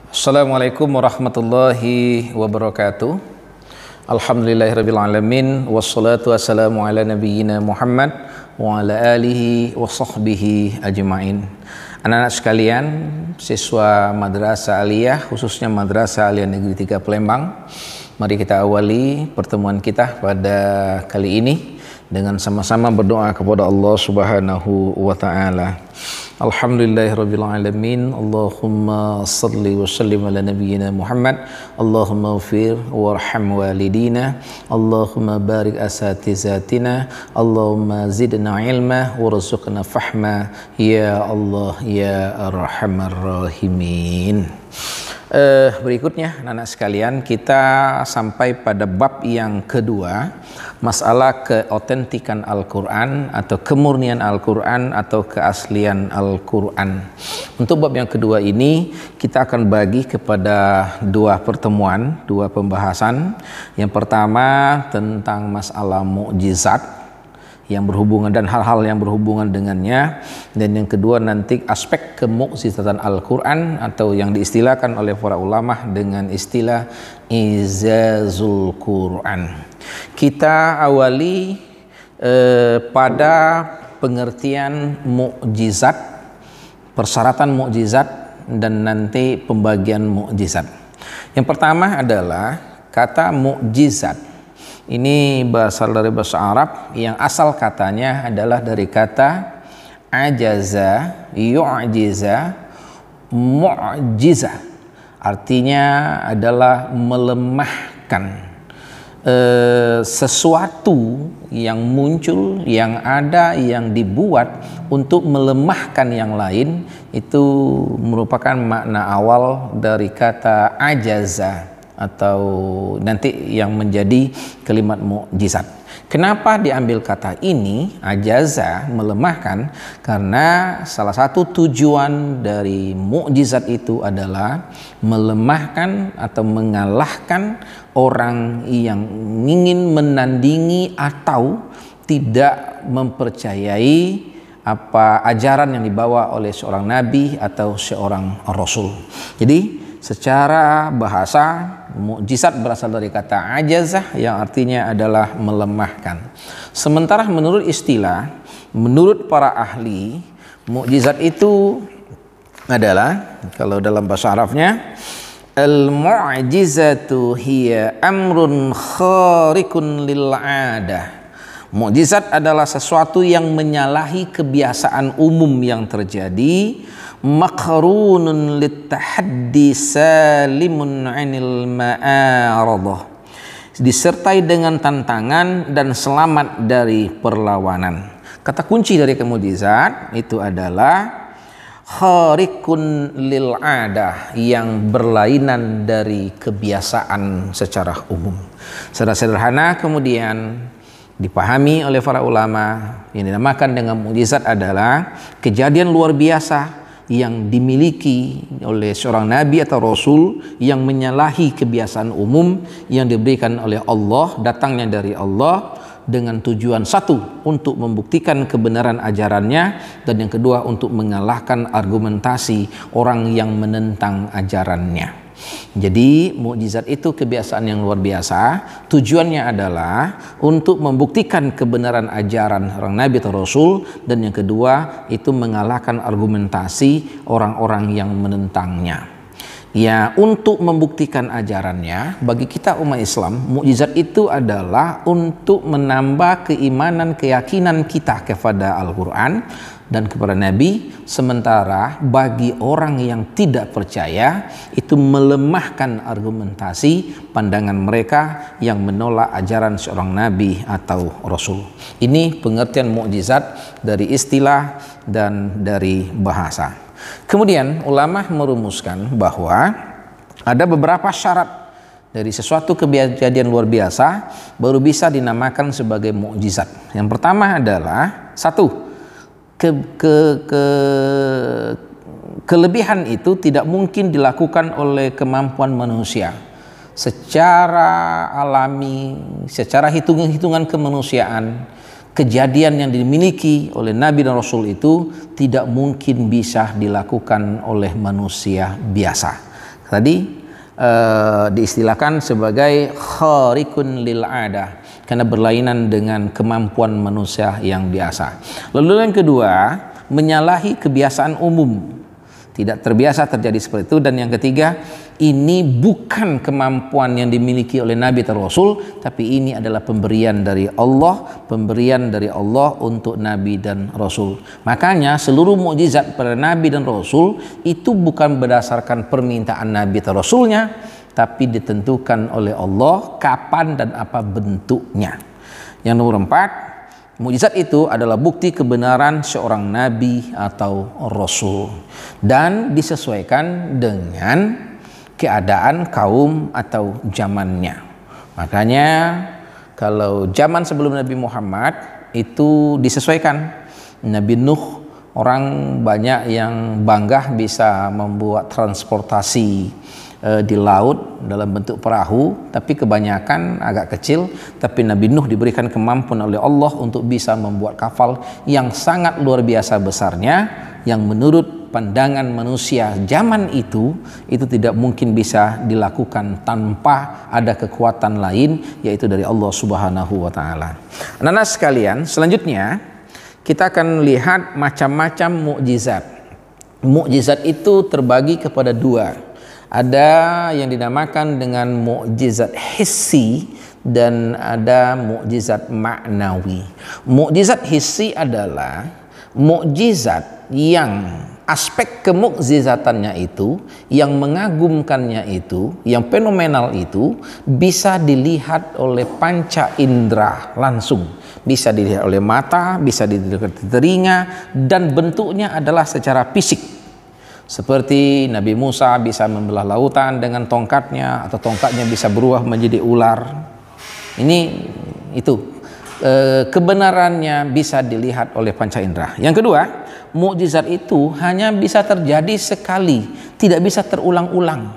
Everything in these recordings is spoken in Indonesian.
Assalamualaikum warahmatullahi wabarakatuh. Alhamdulillahirabbil alamin wassalatu wassalamu ala nabiyyina Muhammad wa ala alihi wa sahbihi ajmain. Anak-anak sekalian, siswa Madrasah Aliyah, khususnya Madrasah Aliyah Negeri 3 Palembang, mari kita awali pertemuan kita pada kali ini dengan sama-sama berdoa kepada Allah Subhanahu wa taala. Alhamdulillahirabbil alamin. Allahumma salli wa sallim ala nabiyyina Muhammad. Allahumma ighfir warham walidina. Allahumma barik asatizatina. Allahumma zidna ilma warzuqna fahma ya Allah ya arhamar rahimin. Berikutnya anak-anak sekalian, kita sampai pada bab yang kedua, masalah keotentikan Al-Quran atau kemurnian Al-Quran atau keaslian Al-Quran. Untuk bab yang kedua ini kita akan bagi kepada dua pertemuan, dua pembahasan. Yang pertama tentang masalah mukjizat yang berhubungan dan hal-hal yang berhubungan dengannya, dan yang kedua nanti aspek kemukjizatan Al-Quran atau yang diistilahkan oleh para ulama dengan istilah izazul Quran. Kita awali pada pengertian mukjizat, persyaratan mukjizat, dan nanti pembagian mukjizat. Yang pertama adalah kata mukjizat. Ini berasal dari bahasa Arab yang asal katanya adalah dari kata ajaza, yu'jiza, mu'jiza. Artinya adalah melemahkan sesuatu yang muncul, yang ada, yang dibuat untuk melemahkan yang lain. Itu merupakan makna awal dari kata ajaza atau nanti yang menjadi kalimat mukjizat. Kenapa diambil kata ini ajaza, melemahkan? Karena salah satu tujuan dari mukjizat itu adalah melemahkan atau mengalahkan orang yang ingin menandingi atau tidak mempercayai apa ajaran yang dibawa oleh seorang nabi atau seorang rasul. Jadi secara bahasa, mukjizat berasal dari kata ajazah yang artinya adalah melemahkan. Sementara menurut istilah, menurut para ahli, mukjizat itu adalah, kalau dalam bahasa Arabnya, al-mu'jizatu hiya amrun khariqun lil 'adah. Mukjizat adalah sesuatu yang menyalahi kebiasaan umum yang terjadi, makrunun litahaddi salimun 'anil ma'aradah, disertai dengan tantangan dan selamat dari perlawanan. Kata kunci dari mukjizat itu adalah khariqun lil 'adah, yang berlainan dari kebiasaan secara umum. Secara sederhana kemudian dipahami oleh para ulama, yang dinamakan dengan mukjizat adalah kejadian luar biasa yang dimiliki oleh seorang nabi atau rasul yang menyalahi kebiasaan umum yang diberikan oleh Allah, datangnya dari Allah dengan tujuan satu, untuk membuktikan kebenaran ajarannya, dan yang kedua untuk mengalahkan argumentasi orang yang menentang ajarannya. Jadi mukjizat itu kebiasaan yang luar biasa. Tujuannya adalah untuk membuktikan kebenaran ajaran orang nabi atau rasul, dan yang kedua itu mengalahkan argumentasi orang-orang yang menentangnya. Ya, untuk membuktikan ajarannya, bagi kita umat Islam, mukjizat itu adalah untuk menambah keimanan, keyakinan kita kepada Al-Quran dan kepada Nabi. Sementara bagi orang yang tidak percaya, itu melemahkan argumentasi pandangan mereka yang menolak ajaran seorang Nabi atau Rasul. Ini pengertian mukjizat dari istilah dan dari bahasa. Kemudian ulama merumuskan bahwa ada beberapa syarat dari sesuatu kejadian luar biasa baru bisa dinamakan sebagai mukjizat. Yang pertama adalah satu, kelebihan itu tidak mungkin dilakukan oleh kemampuan manusia. Secara alami, secara hitungan kemanusiaan, kejadian yang dimiliki oleh Nabi dan Rasul itu tidak mungkin bisa dilakukan oleh manusia biasa. Tadi diistilahkan sebagai khariqun lil adah, karena berlainan dengan kemampuan manusia yang biasa. Lalu yang kedua, menyalahi kebiasaan umum, tidak terbiasa terjadi seperti itu. Dan yang ketiga, ini bukan kemampuan yang dimiliki oleh Nabi atau Rasul, tapi ini adalah pemberian dari Allah, untuk Nabi dan Rasul. Makanya seluruh mukjizat pada Nabi dan Rasul itu bukan berdasarkan permintaan Nabi atau Rasulnya, tapi ditentukan oleh Allah kapan dan apa bentuknya. Yang nomor 4, mukjizat itu adalah bukti kebenaran seorang nabi atau rasul dan disesuaikan dengan keadaan kaum atau zamannya. Makanya kalau zaman sebelum Nabi Muhammad itu disesuaikan. Nabi Nuh, orang banyak yang bangga bisa membuat transportasi di laut dalam bentuk perahu, tapi kebanyakan agak kecil. Tapi Nabi Nuh diberikan kemampuan oleh Allah untuk bisa membuat kapal yang sangat luar biasa besarnya, yang menurut pandangan manusia zaman itu tidak mungkin bisa dilakukan tanpa ada kekuatan lain, yaitu dari Allah Subhanahu wa taala. Anak-anak sekalian, selanjutnya kita akan lihat macam-macam mukjizat. Mukjizat itu terbagi kepada dua. Ada yang dinamakan dengan mukjizat hissi dan ada mukjizat maknawi. Mukjizat hissi adalah mukjizat yang aspek kemukjizatannya itu, yang mengagumkannya itu, yang fenomenal itu bisa dilihat oleh panca indera langsung. Bisa dilihat oleh mata, bisa dilihat oleh telinga, dan bentuknya adalah secara fisik. Seperti Nabi Musa bisa membelah lautan dengan tongkatnya, atau tongkatnya bisa berubah menjadi ular. Itu kebenarannya bisa dilihat oleh panca indera. Yang kedua, mukjizat itu hanya bisa terjadi sekali, tidak bisa terulang-ulang.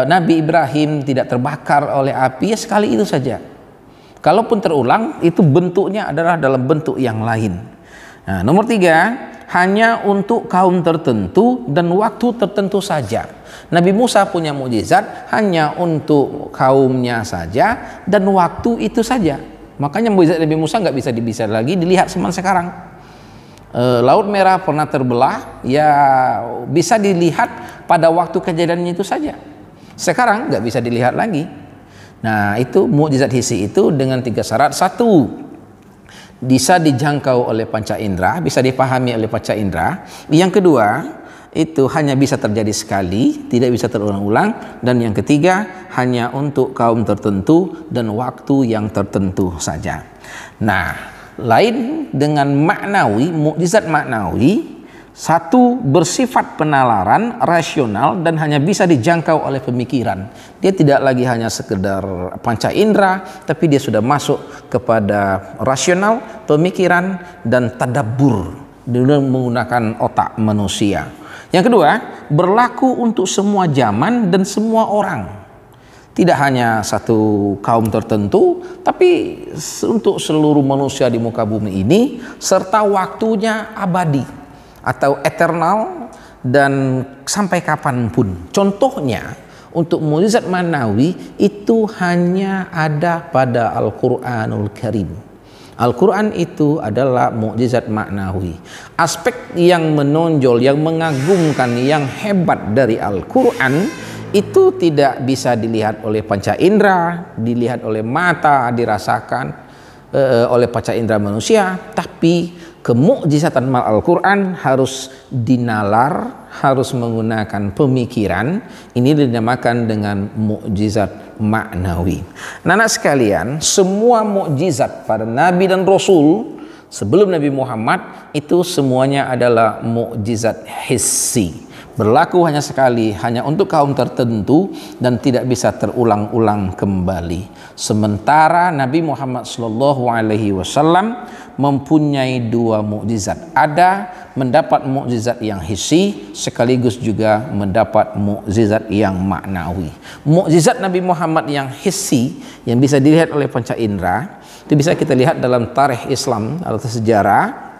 Nabi Ibrahim tidak terbakar oleh api, ya sekali itu saja. Kalaupun terulang, itu bentuknya adalah dalam bentuk yang lain. Nah, nomor 3, hanya untuk kaum tertentu dan waktu tertentu saja. Nabi Musa punya mukjizat hanya untuk kaumnya saja dan waktu itu saja. Makanya mukjizat Nabi Musa nggak bisa lagi dilihat zaman sekarang. Laut Merah pernah terbelah, ya bisa dilihat pada waktu kejadiannya itu saja. Sekarang nggak bisa dilihat lagi. Nah, itu mukjizat hissi itu dengan 3 syarat. 1, bisa dijangkau oleh panca indera, bisa dipahami oleh panca indera. Yang kedua, itu hanya bisa terjadi sekali, tidak bisa terulang-ulang. Dan yang ketiga, hanya untuk kaum tertentu dan waktu yang tertentu saja. Nah, lain dengan maknawi, mukjizat maknawi. 1, bersifat penalaran, rasional, dan hanya bisa dijangkau oleh pemikiran. Dia tidak lagi hanya sekedar panca indera, tapi dia sudah masuk kepada rasional, pemikiran, dan tadabbur dengan menggunakan otak manusia. Yang kedua, berlaku untuk semua zaman dan semua orang. Tidak hanya satu kaum tertentu, tapi untuk seluruh manusia di muka bumi ini, serta waktunya abadi atau eternal dan sampai kapanpun. Contohnya untuk mukjizat maknawi itu hanya ada pada Al-Quranul Karim. Al-Quran itu adalah mukjizat maknawi. Aspek yang menonjol, yang mengagumkan, yang hebat dari Al-Quran itu tidak bisa dilihat oleh panca indera, dilihat oleh mata, dirasakan oleh panca indera manusia, tapi kemukjizatan Al-Quran harus dinalar, harus menggunakan pemikiran. Ini dinamakan dengan mukjizat maknawi. Anak sekalian, semua mukjizat pada Nabi dan Rasul sebelum Nabi Muhammad itu semuanya adalah mukjizat hissi. Berlaku hanya sekali, hanya untuk kaum tertentu dan tidak bisa terulang-ulang kembali. Sementara Nabi Muhammad SAW mempunyai 2 mukjizat. Ada mendapat mukjizat yang hissi, sekaligus juga mendapat mukjizat yang maknawi. Mukjizat Nabi Muhammad yang hissi, yang bisa dilihat oleh panca indera, Itu bisa kita lihat dalam tarikh Islam atau sejarah.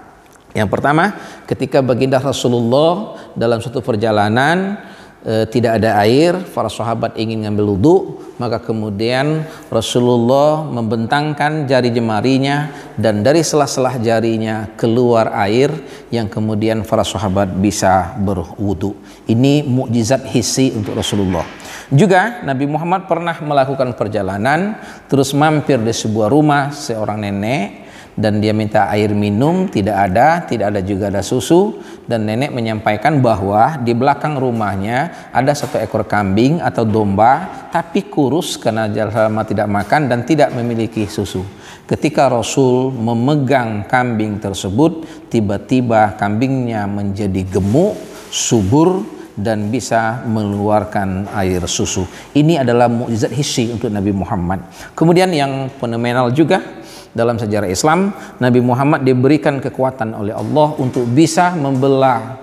Yang pertama, ketika baginda Rasulullah dalam suatu perjalanan tidak ada air, para sahabat ingin ngambil wudhu, maka kemudian Rasulullah membentangkan jari jemarinya dan dari sela-sela jarinya keluar air yang kemudian para sahabat bisa berwudhu. Ini mukjizat hissi untuk Rasulullah. Juga Nabi Muhammad pernah melakukan perjalanan, terus mampir di sebuah rumah seorang nenek, dan dia minta air minum, tidak ada juga ada susu, dan nenek menyampaikan bahwa di belakang rumahnya ada satu ekor kambing atau domba tapi kurus karena lama tidak makan dan tidak memiliki susu. Ketika Rasul memegang kambing tersebut, tiba-tiba kambingnya menjadi gemuk, subur, dan bisa mengeluarkan air susu. Ini adalah mukjizat hissi untuk Nabi Muhammad. Kemudian yang fenomenal juga dalam sejarah Islam, Nabi Muhammad diberikan kekuatan oleh Allah untuk bisa membelah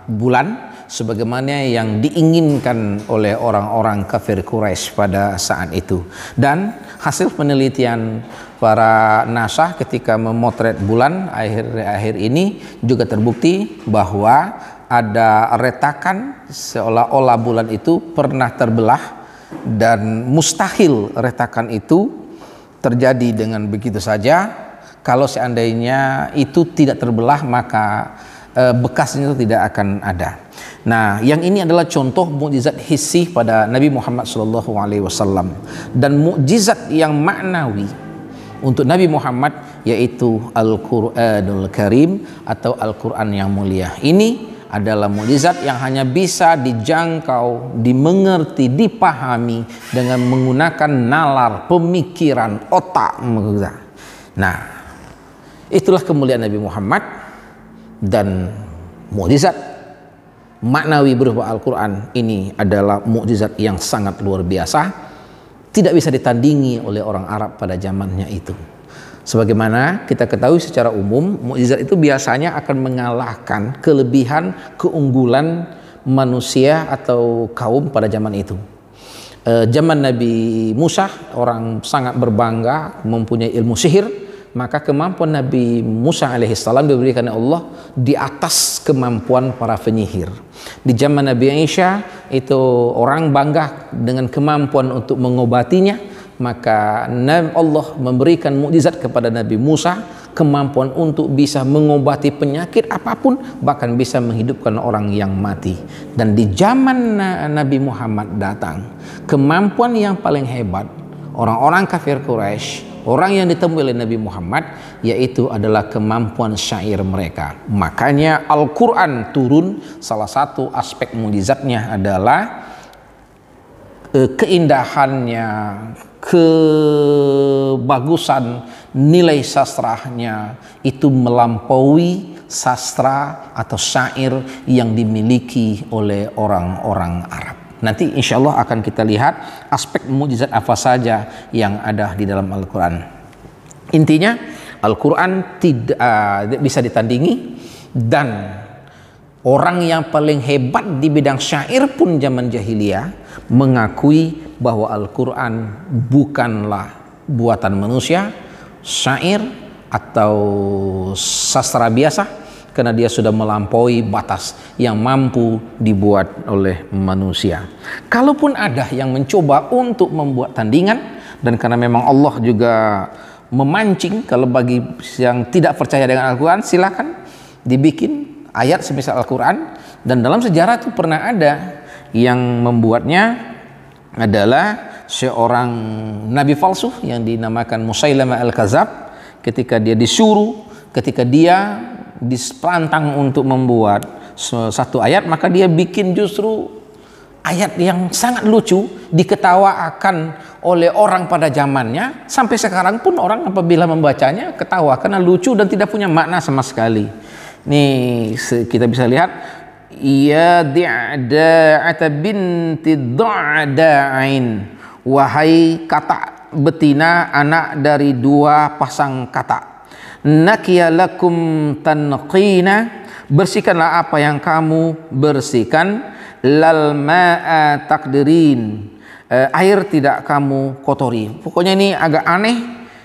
bulan sebagaimana yang diinginkan oleh orang-orang kafir Quraisy pada saat itu. Dan hasil penelitian para NASA ketika memotret bulan akhir-akhir ini juga terbukti bahwa ada retakan seolah-olah bulan itu pernah terbelah, dan mustahil retakan itu terjadi dengan begitu saja. Kalau seandainya itu tidak terbelah, maka bekasnya itu tidak akan ada. Nah, yang ini adalah contoh mukjizat hissi pada Nabi Muhammad SAW, dan mukjizat yang maknawi untuk Nabi Muhammad yaitu Al-Quranul Karim atau Al-Quran yang mulia. Ini adalah mukjizat yang hanya bisa dijangkau, dimengerti, dipahami dengan menggunakan nalar, pemikiran, otak. Nah, itulah kemuliaan Nabi Muhammad, dan mukjizat maknawi berupa Al-Quran ini adalah mukjizat yang sangat luar biasa, tidak bisa ditandingi oleh orang Arab pada zamannya itu. Sebagaimana kita ketahui secara umum, mukjizat itu biasanya akan mengalahkan kelebihan, keunggulan manusia atau kaum pada zaman itu. Zaman Nabi Musa, orang sangat berbangga mempunyai ilmu sihir, maka kemampuan Nabi Musa alaihissalam diberikan oleh Allah di atas kemampuan para penyihir. Di zaman Nabi Isa itu orang bangga dengan kemampuan untuk mengobatinya, maka Allah memberikan mukjizat kepada Nabi Musa, kemampuan untuk bisa mengobati penyakit apapun, bahkan bisa menghidupkan orang yang mati. Dan di zaman Nabi Muhammad datang, kemampuan yang paling hebat orang-orang kafir Quraisy, orang yang ditemui oleh Nabi Muhammad, yaitu adalah kemampuan syair mereka. Makanya Al-Quran turun, salah satu aspek mukjizatnya adalah keindahannya, kebagusan nilai sastranya itu melampaui sastra atau syair yang dimiliki oleh orang-orang Arab. Nanti insya Allah akan kita lihat aspek mukjizat apa saja yang ada di dalam Al-Quran. Intinya Al-Quran tidak bisa ditandingi, dan orang yang paling hebat di bidang syair pun zaman jahiliyah mengakui bahwa Al-Quran bukanlah buatan manusia, syair atau sastra biasa, karena dia sudah melampaui batas yang mampu dibuat oleh manusia. Kalaupun ada yang mencoba untuk membuat tandingan, dan karena memang Allah juga memancing, kalau bagi yang tidak percaya dengan Al-Quran silakan dibikin ayat semisal Al-Quran. Dan dalam sejarah itu pernah ada yang membuatnya adalah seorang nabi palsu yang dinamakan Musailamah Al-Kadzab. Ketika dia disuruh, ketika dia dipantang untuk membuat satu ayat, maka dia bikin justru ayat yang sangat lucu, diketawakan oleh orang pada zamannya. Sampai sekarang pun orang apabila membacanya ketawa karena lucu dan tidak punya makna sama sekali. Nih kita bisa lihat, ya di'da'ata binti dha'da'ain, wahai kata betina anak dari dua pasang kata, nakiya lakum tanqina, bersihkanlah apa yang kamu bersihkan, lal ma'a takdirin, air tidak kamu kotori. Pokoknya ini agak aneh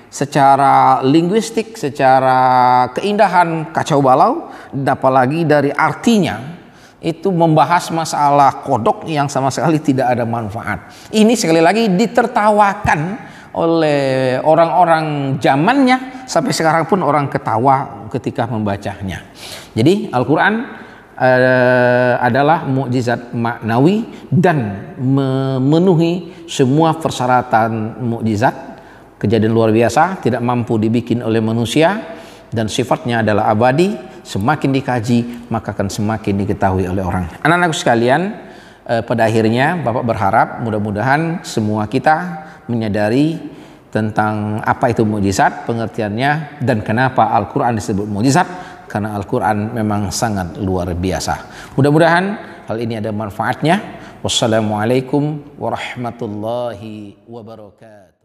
secara linguistik, secara keindahan kacau balau, apalagi dari artinya itu membahas masalah kodok yang sama sekali tidak ada manfaat. Ini sekali lagi ditertawakan oleh orang-orang zamannya, sampai sekarang pun orang ketawa ketika membacanya. Jadi Al-Quran adalah mukjizat maknawi dan memenuhi semua persyaratan mukjizat. Kejadian luar biasa, tidak mampu dibikin oleh manusia, dan sifatnya adalah abadi. Semakin dikaji maka akan semakin diketahui oleh orang. Anak-anakku sekalian, pada akhirnya Bapak berharap mudah-mudahan semua kita menyadari tentang apa itu mukjizat, pengertiannya, dan kenapa Al-Quran disebut mukjizat. Karena Al-Quran memang sangat luar biasa. Mudah-mudahan hal ini ada manfaatnya. Wassalamualaikum warahmatullahi wabarakatuh.